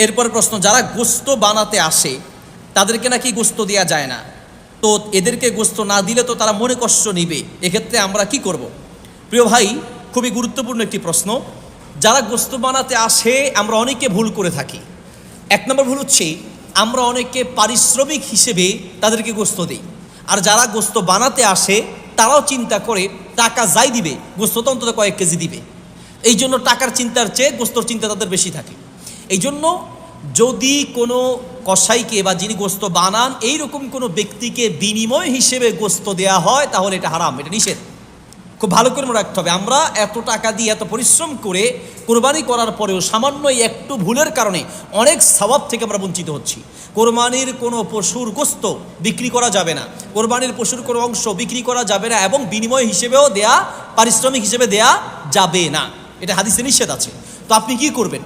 এরপর প্রশ্ন, যারা গোস্ত বানাতে আসে তাদেরকে নাকি গোস্ত দেওয়া যায় না, তো এদেরকে গোস্ত না দিলে তো তারা মনে কষ্ট নিবে, এক্ষেত্রে আমরা কি করব? প্রিয় ভাই, খুবই গুরুত্বপূর্ণ একটি প্রশ্ন। যারা গোস্ত বানাতে আসে আমরা অনেকে ভুল করে থাকি। এক নম্বর ভুল হচ্ছে আমরা অনেকে পারিশ্রমিক হিসেবে তাদেরকে গোস্ত দিই, আর যারা গোস্ত বানাতে আসে তারাও চিন্তা করে টাকা যাই দিবে গোস্ত তো অন্তত কয়েক কেজি দিবে, এই জন্য টাকার চিন্তার চেয়ে গোস্তর চিন্তা তাদের বেশি থাকে। এই জন্য যদি কোনো কসাইকে বা যিনি গোস্ত বানান এইরকম কোনো ব্যক্তিকে বিনিময় হিসেবে গোস্ত দেয়া হয় তাহলে এটা হারাম, এটা নিষেধ। খুব ভালো করে মনে রাখতে হবে, আমরা এত টাকা দিয়ে এত পরিশ্রম করে কোরবানি করার পরেও সামান্য একটু ভুলের কারণে অনেক সওয়াব থেকে আমরা বঞ্চিত হচ্ছি। কোরবানির কোনো পশুর গোস্ত বিক্রি করা যাবে না, কোরবানির পশুর কোনো অংশ বিক্রি করা যাবে না, এবং বিনিময় হিসেবেও দেয়া, পারিশ্রমিক হিসেবে দেয়া যাবে না, এটা হাদিসে নিষেধ আছে। তো আপনি কি করবেন?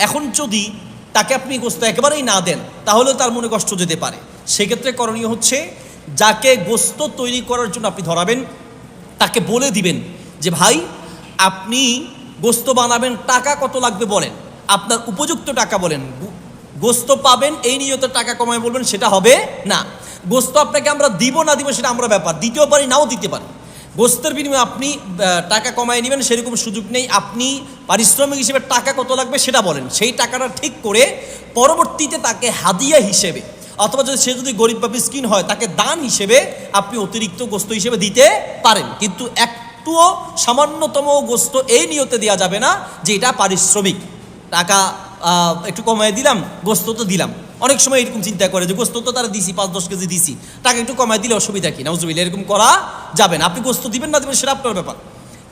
এখন যদি তাকে আপনি গোস্ত একেবারেই না দেন তাহলে তার মনে কষ্ট যেতে পারে। সেক্ষেত্রে করণীয় হচ্ছে, যাকে গোস্ত তৈরি করার জন্য আপনি ধরাবেন তাকে বলে দিবেন যে ভাই আপনি গোস্ত বানাবেন, টাকা কত লাগবে বলেন, আপনার উপযুক্ত টাকা বলেন, গোস্ত পাবেন এই নিয়ত টাকা কমায় বলবেন, সেটা হবে না। গোস্ত আপনাকে আমরা দিব না দিব সেটা আমরা ব্যাপার, দিতেও পারি নাও দিতে পারি। গোস্তের বিনিময়ে আপনি টাকা কমায় নেবেন সেরকম সুযোগ নেই। আপনি পারিশ্রমিক হিসেবে টাকা কত লাগবে সেটা বলেন, সেই টাকাটা ঠিক করে পরবর্তীতে তাকে হাদিয়া হিসেবে, অথবা যদি সে যদি গরিব বা মিসকিন হয় তাকে দান হিসেবে আপনি অতিরিক্ত গোস্ত হিসেবে দিতে পারেন, কিন্তু একটুও সামান্যতম গোস্ত এই নিয়তে দেওয়া যাবে না যে এটা পারিশ্রমিক, টাকা একটু কমায় দিলাম, গোস্ত তো দিলাম। অনেক সময় এরকম চিন্তা করে যে গোস্ত তো তারা দিছি 5-10 কেজি দিছি, টাকা একটু কমায় দিলে অসুবিধা কি, নাউজুবিল্লাহ, এরকম করা যাবে না। আপনি গোস্ত দিবেন না দিবেন সেটা আপনার ব্যাপার,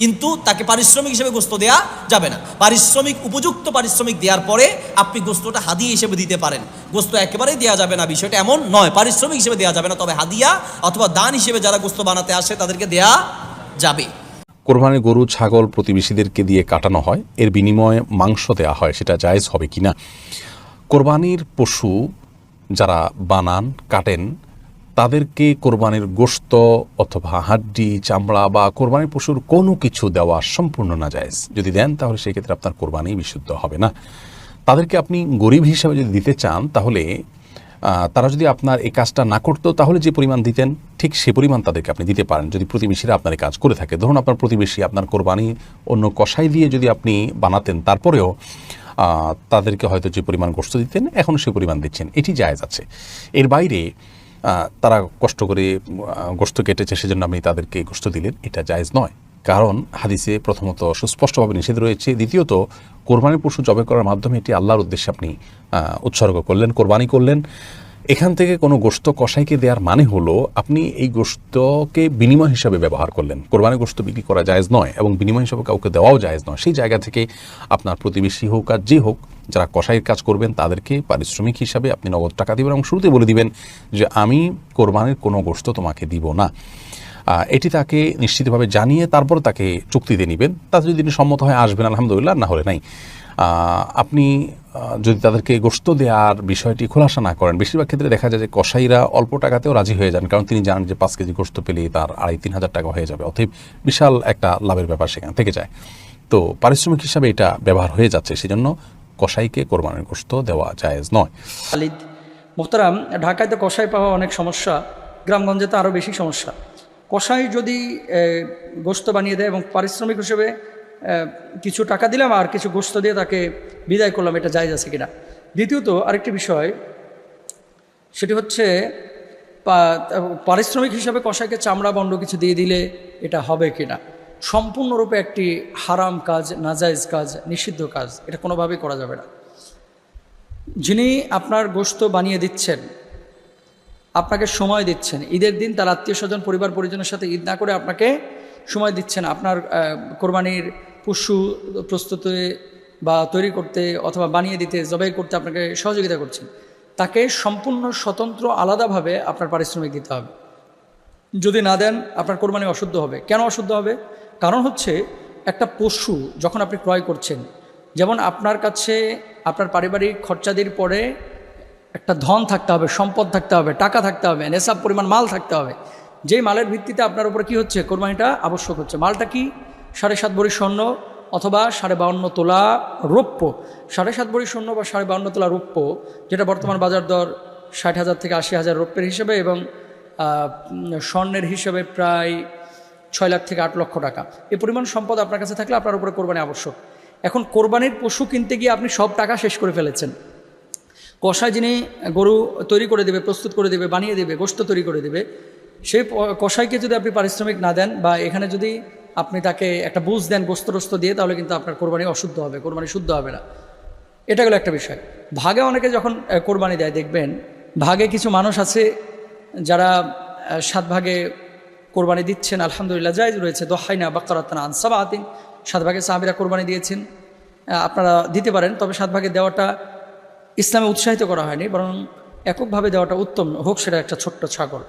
কিন্তু তাকে পারিশ্রমিক হিসেবে গোস্ত দেওয়া যাবে না। পারিশ্রমিক, উপযুক্ত পারিশ্রমিক দেওয়ার পরে আপনি গোস্তটা হাদিয়া হিসেবে দিতে পারেন। গোস্ত একেবারেই দেওয়া যাবে না বিষয়টা এমন নয়, পারিশ্রমিক হিসেবে দেওয়া যাবে না, তবে হাদিয়া অথবা দান হিসেবে যারা গোস্ত বানাতে আসে তাদেরকে দেয়া যাবে। কোরবানির গরু ছাগল প্রতিবেশীদেরকে দিয়ে কাটানো হয়, এর বিনিময়ে মাংস দেওয়া হয়, সেটা জায়েজ হবে কিনা? কোরবানির পশু যারা বানান কাটেন তাদেরকে কোরবানির গোশত অথবা হাড্ডি চামড়া বা কোরবানির পশুর কোনো কিছু দেওয়া সম্পূর্ণ নাজায়েজ। যদি দেন তাহলে সেক্ষেত্রে আপনার কোরবানি বিশুদ্ধ হবে না। তাদেরকে আপনি গরিব হিসাবে যদি দিতে চান তাহলে তারা যদি আপনার এই কাজটা না করতো তাহলে যে পরিমাণ দিতেন ঠিক সে পরিমাণ তাদেরকে আপনি দিতে পারেন, যদি প্রতিবেশীরা আপনার এই কাজ করে থাকে। ধরুন আপনার প্রতিবেশী আপনার কোরবানি অন্য কসাই দিয়ে যদি আপনি বানাতেন তারপরেও তাদেরকে হয়তো যে পরিমাণ গোশত দিতেন এখনও সে পরিমাণ দিচ্ছেন, এটি জায়েজ আছে। এর বাইরে তারা কষ্ট করে গোশত কেটেছে সেজন্য আপনি তাদেরকে গোশত দিলেন, এটা জায়েজ নয়। কারণ হাদিসে প্রথমত সুস্পষ্টভাবে নিষেধ রয়েছে, দ্বিতীয়ত কোরবানির পশু জবাই করার মাধ্যমে এটি আল্লাহর উদ্দেশ্যে আপনি উৎসর্গ করলেন, কোরবানি করলেন। এখান থেকে কোনো গোশত কসাইকে দেওয়ার মানে হলো আপনি এই গোশতকে বিনিময় হিসাবে ব্যবহার করলেন। কোরবানি গোশত বিক্রি করা জায়েজ নয় এবং বিনিময় হিসাবে কাউকে দেওয়াও জায়েজ নয়। সেই জায়গা থেকে আপনার প্রতিবেশী হোক আর যে হোক যারা কসাইয়ের কাজ করবেন তাদেরকে পারিশ্রমিক হিসাবে আপনি নগদ টাকা দিবেন এবং শুরুতে বলে দিবেন যে আমি কোরবানির কোনো গোশত তোমাকে দিব না। এটি তাকে নিশ্চিতভাবে জানিয়ে তারপর তাকে চুক্তিতে নেবেন। তাতে যদি তিনি সম্মত হয় আসবেন, আলহামদুলিল্লাহ, না হলে নাই। আপনি যদি তাদেরকে গোশত দেওয়ার বিষয়টি খোলাসা না করেন, বেশিরভাগ ক্ষেত্রে দেখা যায় যে কসাইরা অল্প টাকাতেও রাজি হয়ে যান, কারণ তিনি জানেন যে 5 কেজি গোশত পেলেই তার 2,5-3 হাজার টাকা হয়ে যাবে, অতএব বিশাল একটা লাভের ব্যাপার সেখান থেকে যায়। তো পারিশ্রমিক হিসাবে এটা ব্যবহার হয়ে যাচ্ছে, সেজন্য কসাইকে কোরবানির গোশত দেওয়া জায়েজ নয়। খালিদ মোহতারাম, ঢাকায় তো কসাই পাওয়া অনেক সমস্যা, গ্রামগঞ্জে তো আরও বেশি সমস্যা। কসাই যদি গোশত বানিয়ে দেয় এবং পারিশ্রমিক হিসেবে কিছু টাকা দিলাম আর কিছু গোশত দিয়ে তাকে বিদায় করলাম, এটা জায়েজ আছে কিনা? দ্বিতীয়ত আরেকটি বিষয়, সেটি হচ্ছে পারিশ্রমিক হিসাবে কসাইকে চামড়া বন্ড কিছু দিয়ে দিলে এটা হবে কিনা? সম্পূর্ণরূপে একটি হারাম কাজ, নাজায়েজ কাজ, নিষিদ্ধ কাজ, এটা কোনোভাবেই করা যাবে না। যিনি আপনার গোশত বানিয়ে দিচ্ছেন, আপনাকে সময় দিচ্ছেন, ঈদের দিন তার আত্মীয় স্বজন পরিবার পরিজনের সাথে ঈদ না করে আপনাকে সময় দিচ্ছেন, আপনার কোরবানির পশু প্রস্তুতে বা তৈরি করতে অথবা বানিয়ে দিতে, জবাই করতে আপনাকে সহযোগিতা করছেন, তাকে সম্পূর্ণ স্বতন্ত্র আলাদাভাবে আপনার পারিশ্রমিক দিতে হবে। যদি না দেন আপনার কোরবানি অশুদ্ধ হবে। কেন অশুদ্ধ হবে? কারণ হচ্ছে একটা পশু যখন আপনি ক্রয় করছেন, যেমন আপনার কাছে আপনার পারিবারিক খরচাদির পরে একটা ধন থাকতে হবে, সম্পদ থাকতে হবে, টাকা থাকতে হবে, নেশাব পরিমাণ মাল থাকতে হবে, যেই মালের ভিত্তিতে আপনার উপর কি হচ্ছে, কোরবানিটা আবশ্যক হচ্ছে। মালটা কি? 7.5 ভরি স্বর্ণ, অথবা 52.5 তোলা রৌপ্য, 7.5 ভরি স্বর্ণ বা 52.5 তোলা রৌপ্য, যেটা বর্তমান বাজার দর 60,000 থেকে 80,000 রৌপ্যের হিসেবে, এবং স্বর্ণের হিসেবে প্রায় 6 লাখ থেকে 8 লক্ষ টাকা। এই পরিমাণ সম্পদ আপনার কাছে থাকলে আপনার উপরে কোরবানি আবশ্যক। এখন কোরবানির পশু কিনতে গিয়ে আপনি সব টাকা শেষ করে ফেলেছেন। কষায় যিনি গরু তৈরি করে দেবে, প্রস্তুত করে দেবে, বানিয়ে দেবে, গোশত তৈরি করে দেবে, সেই কষাইকে যদি আপনি পারিশ্রমিক না দেন বা এখানে যদি আপনি তাকে একটা বুঝ দেন গোস্ত টোস্ত দিয়ে, তাহলে কিন্তু আপনার কোরবানি অশুদ্ধ হবে, কোরবানি শুদ্ধ হবে না। এটা গেলো একটা বিষয়। ভাগে অনেকে যখন কোরবানি দেয়, দেখবেন ভাগে কিছু মানুষ আছে যারা 7 ভাগে কোরবানি দিচ্ছেন, আলহামদুলিল্লাহ জায়েজ রয়েছে। দহাইনা বাকারাতান আন সাবাতিন, 7 ভাগে সাহাবীরা কোরবানি দিয়েছেন, আপনারা দিতে পারেন। তবে 7 ভাগে দেওয়াটা ইসলামে উৎসাহিত করা হয়নি, বরং এককভাবে দেওয়াটা উত্তম হোক, সেটা একটা ছোট্ট ছাগল।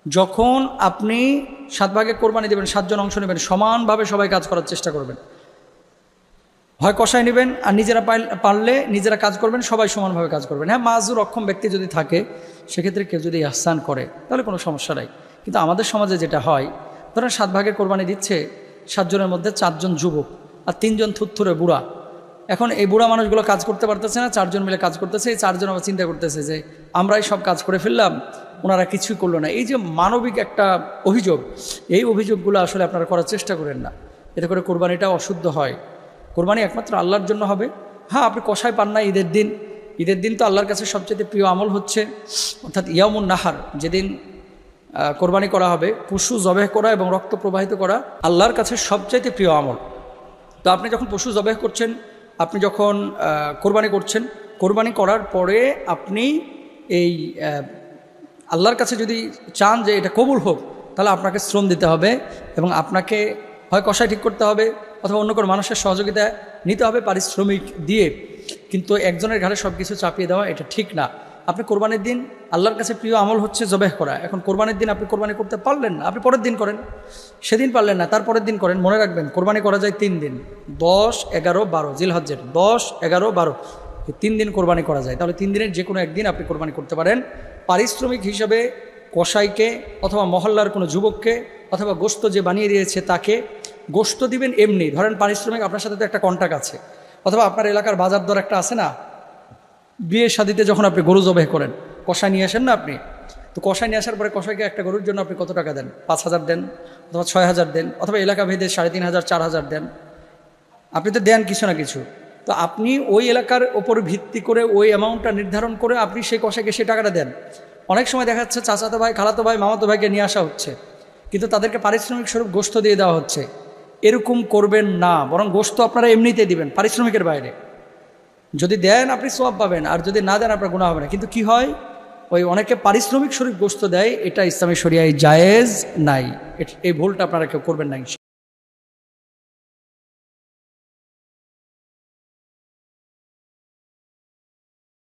যখন আপনি 7 ভাগে কোরবানি দেবেন, 7 জন অংশ নেবেন, সমানভাবে সবাই কাজ করার চেষ্টা করবেন। হয় কষায় নেবেন, আর নিজেরা পারলে নিজেরা কাজ করবেন, সবাই সমানভাবে কাজ করবেন। হ্যাঁ, মাজুর অক্ষম ব্যক্তি যদি থাকে, সেক্ষেত্রে কেউ যদি ইহসান করে তাহলে কোনো সমস্যা নাই। কিন্তু আমাদের সমাজে যেটা হয়, ধরেন 7 ভাগে কোরবানি দিচ্ছে, 7 জনের মধ্যে 4 জন যুবক আর 3 জন থুত্থুরে বুড়া। এখন এই বুড়া মানুষগুলো কাজ করতে পারতেছে না, 4 জন মিলে কাজ করতেছে। এই 4 জন আবার চিন্তা করতেছে যে আমরাই সব কাজ করে ফেললাম, ওনারা কিছুই করলো না। এই যে মানবিক একটা অভিযোগ, এই অভিযোগগুলো আসলে আপনারা করার চেষ্টা করেন না, এতে করে কোরবানিটা অশুদ্ধ হয়। কোরবানি একমাত্র আল্লাহর জন্য হবে। হ্যাঁ, আপনি কষায় পান না ঈদের দিন, ঈদের দিন তো আল্লাহর কাছে সবচেয়ে প্রিয় আমল হচ্ছে, অর্থাৎ ইয়ামুন নাহার, যেদিন কোরবানি করা হবে, পশু জবেহ করা এবং রক্ত প্রবাহিত করা আল্লাহর কাছে সবচাইতে প্রিয় আমল। তো আপনি যখন পশু জবেহ করছেন, আপনি যখন কোরবানি করছেন, কোরবানি করার পরে আপনি এই আল্লাহর কাছে যদি চান যে এটা কবুল হোক, তাহলে আপনাকে শ্রম দিতে হবে এবং আপনাকে হয় কষায় ঠিক করতে হবে অথবা অন্য কোনো মানুষের সহযোগিতা নিতে হবে পারিশ্রমিক দিয়ে। কিন্তু একজনের ঘাড়ে সব কিছু চাপিয়ে দেওয়া এটা ঠিক না। আপনি কোরবানির দিন আল্লাহর কাছে প্রিয় আমল হচ্ছে জবেহ করা। এখন কোরবানির দিন আপনি কোরবানি করতে পারলেন না, আপনি পরের দিন করেন। সেদিন পারলেন না, তার পরের দিন করেন। মনে রাখবেন, কোরবানি করা যায় 3 দিন, 10, 11, 12 জিলহজ্জের 10, 11, 12 এই 3 দিন কোরবানি করা যায়। তাহলে 3 দিনের যে কোনো একদিন আপনি কোরবানি করতে পারেন। পারিশ্রমিক হিসাবে কসাইকে অথবা মহল্লার কোনো যুবককে অথবা গোশত যে বানিয়ে দিয়েছে তাকে গোশত দিবেন এমনি। ধরেন পারিশ্রমিক আপনার সাথে তো একটা কন্ট্যাক্ট আছে, অথবা আপনার এলাকার বাজার দর একটা আছে না, বিয়ে শাদিতে যখন আপনি গরু জবাই করেন, কষাই নিয়ে আসেন না আপনি, তো কষাই নিয়ে আসার পরে কষাইকে একটা গরুর জন্য আপনি কত টাকা দেন? 5,000 দেন অথবা 6,000 দেন, অথবা এলাকা ভেদে 3,500, 4,000 দেন। আপনি তো দেন কিছু না কিছু। তো আপনি ওই এলাকার ওপর ভিত্তি করে ওই অ্যামাউন্টটা নির্ধারণ করে আপনি সেই কষাইকে সেই টাকাটা দেন। অনেক সময় দেখা যাচ্ছে চাচাতো ভাই, খালাতো ভাই, মামাতো ভাইকে নিয়ে আসা হচ্ছে, কিন্তু তাদেরকে পারিশ্রমিক স্বরূপ গোশত দিয়ে দেওয়া হচ্ছে। এরকম করবেন না, বরং গোশত আপনারা এমনিতে দিবেন পারিশ্রমিকের বাইরে। যদি দেন আপনি সওয়াব পাবেন, আর যদি না দেন আপনার গুনাহ হবে না। কিন্তু কি হয়, ওই অনেকে পারিশ্রমিক স্বরূপ গোশত দেয়, এটা ইসলামী শরিয়ায় জায়েজ নাই। এই ভুলটা আপনারা কেউ করবেন না।